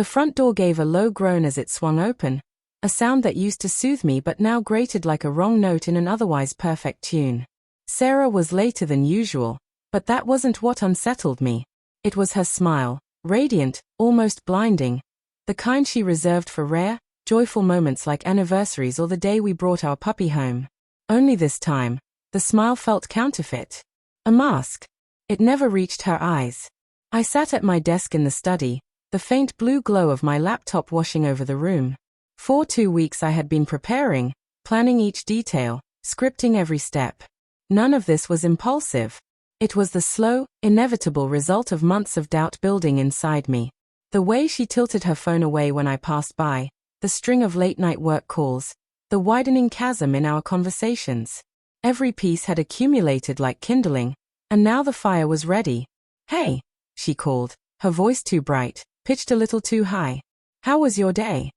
The front door gave a low groan as it swung open, a sound that used to soothe me but now grated like a wrong note in an otherwise perfect tune. Sarah was later than usual, but that wasn't what unsettled me. It was her smile, radiant, almost blinding, the kind she reserved for rare, joyful moments like anniversaries or the day we brought our puppy home. Only this time, the smile felt counterfeit. A mask. It never reached her eyes. I sat at my desk in the study, the faint blue glow of my laptop washing over the room. For 2 weeks I had been preparing, planning each detail, scripting every step. None of this was impulsive. It was the slow, inevitable result of months of doubt building inside me. The way she tilted her phone away when I passed by, the string of late-night work calls, the widening chasm in our conversations. Every piece had accumulated like kindling, and now the fire was ready. "Hey," she called, her voice too bright, pitched a little too high. "How was your day?"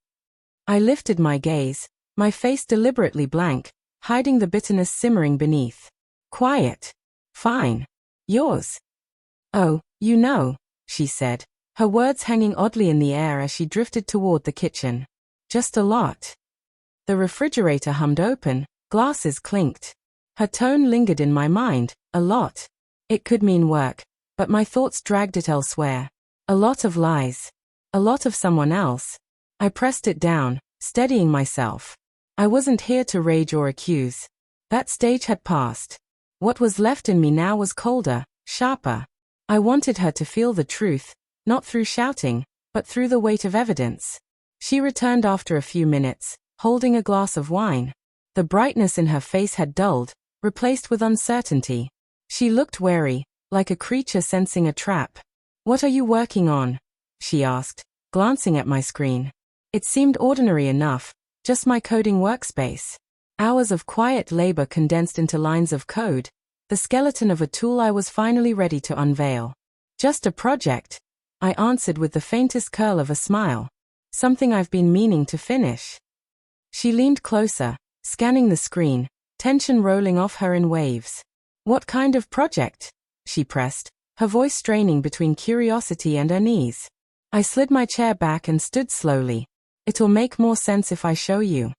I lifted my gaze, my face deliberately blank, hiding the bitterness simmering beneath. "Quiet. Fine. Yours?" "Oh, you know," she said, her words hanging oddly in the air as she drifted toward the kitchen. "Just a lot." The refrigerator hummed open, glasses clinked. Her tone lingered in my mind, a lot. It could mean work, but my thoughts dragged it elsewhere. A lot of lies. A lot of someone else. I pressed it down, steadying myself. I wasn't here to rage or accuse. That stage had passed. What was left in me now was colder, sharper. I wanted her to feel the truth, not through shouting, but through the weight of evidence. She returned after a few minutes, holding a glass of wine. The brightness in her face had dulled, replaced with uncertainty. She looked wary, like a creature sensing a trap. "What are you working on?" she asked, glancing at my screen. It seemed ordinary enough, just my coding workspace. Hours of quiet labor condensed into lines of code, the skeleton of a tool I was finally ready to unveil. "Just a project," I answered with the faintest curl of a smile. "Something I've been meaning to finish." She leaned closer, scanning the screen, tension rolling off her in waves. "What kind of project?" she pressed, her voice straining between curiosity and unease. I slid my chair back and stood slowly. "It'll make more sense if I show you."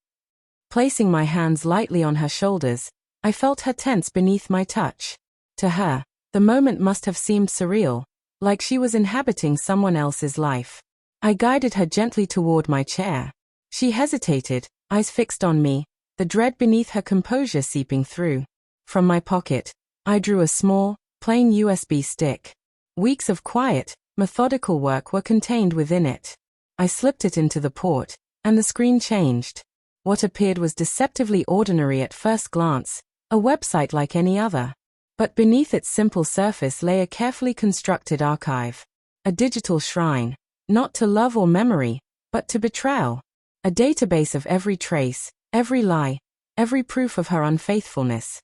Placing my hands lightly on her shoulders, I felt her tense beneath my touch. To her, the moment must have seemed surreal, like she was inhabiting someone else's life. I guided her gently toward my chair. She hesitated, eyes fixed on me, the dread beneath her composure seeping through. From my pocket, I drew a small, plain USB stick. Weeks of quiet, methodical work were contained within it. I slipped it into the port, and the screen changed. What appeared was deceptively ordinary at first glance, a website like any other. But beneath its simple surface lay a carefully constructed archive. A digital shrine, not to love or memory, but to betrayal. A database of every trace, every lie, every proof of her unfaithfulness.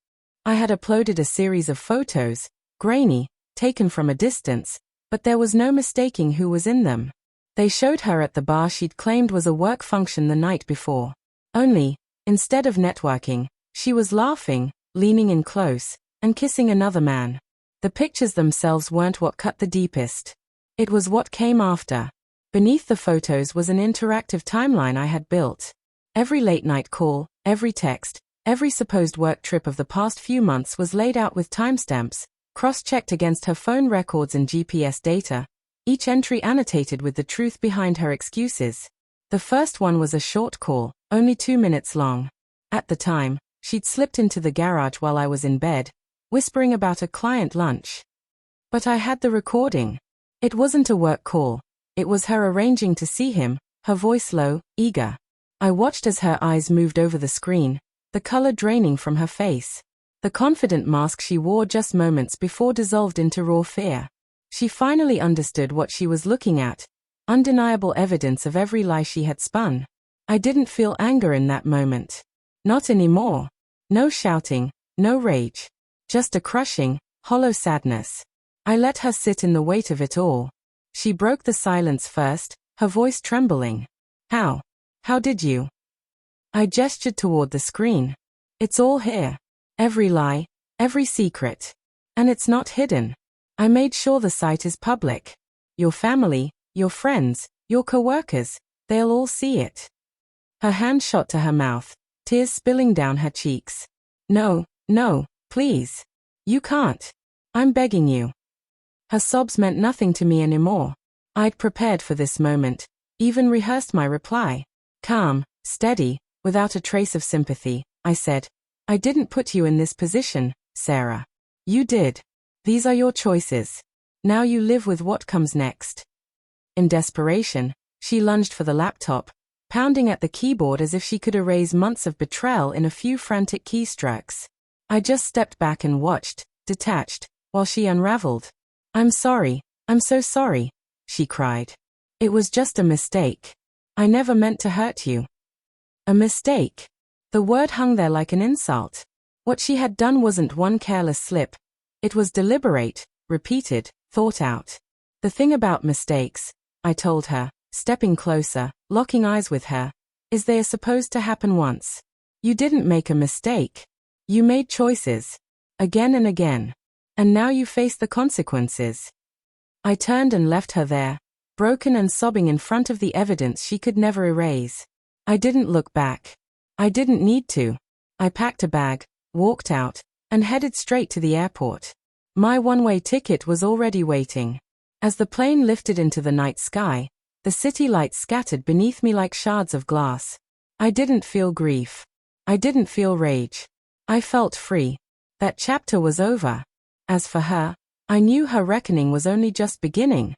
I had uploaded a series of photos, grainy, taken from a distance, but there was no mistaking who was in them. They showed her at the bar she'd claimed was a work function the night before. Only, instead of networking, she was laughing, leaning in close, and kissing another man. The pictures themselves weren't what cut the deepest. It was what came after. Beneath the photos was an interactive timeline I had built. Every late-night call, every text, every supposed work trip of the past few months was laid out with timestamps, cross-checked against her phone records and GPS data, each entry annotated with the truth behind her excuses. The first one was a short call, only 2 minutes long. At the time, she'd slipped into the garage while I was in bed, whispering about a client lunch. But I had the recording. It wasn't a work call. It was her arranging to see him, her voice low, eager. I watched as her eyes moved over the screen, the color draining from her face. The confident mask she wore just moments before dissolved into raw fear. She finally understood what she was looking at. Undeniable evidence of every lie she had spun. I didn't feel anger in that moment. Not anymore. No shouting, no rage. Just a crushing, hollow sadness. I let her sit in the weight of it all. She broke the silence first, her voice trembling. "How? How did you?" I gestured toward the screen. "It's all here. Every lie, every secret. And it's not hidden. I made sure the site is public. Your family, your friends, Your coworkers, they'll all see it. Her hand shot to her mouth, tears spilling down her cheeks. No, no, please. You can't. I'm begging you. Her sobs meant nothing to me anymore. I'd prepared for this moment, even rehearsed my reply. Calm, steady, without a trace of sympathy, I said, I didn't put you in this position, Sarah. You did. These are your choices. Now you live with what comes next. In desperation, she lunged for the laptop, pounding at the keyboard as if she could erase months of betrayal in a few frantic keystrokes. I just stepped back and watched, detached, while she unraveled. I'm sorry, I'm so sorry, she cried. It was just a mistake. I never meant to hurt you. A mistake. The word hung there like an insult. What she had done wasn't one careless slip. It was deliberate, repeated, thought out. The thing about mistakes, I told her, stepping closer, locking eyes with her, is they are supposed to happen once. You didn't make a mistake. You made choices. Again and again. And now you face the consequences. I turned and left her there, broken and sobbing in front of the evidence she could never erase. I didn't look back. I didn't need to. I packed a bag, walked out, and headed straight to the airport. My one-way ticket was already waiting. As the plane lifted into the night sky, the city lights scattered beneath me like shards of glass. I didn't feel grief. I didn't feel rage. I felt free. That chapter was over. As for her, I knew her reckoning was only just beginning.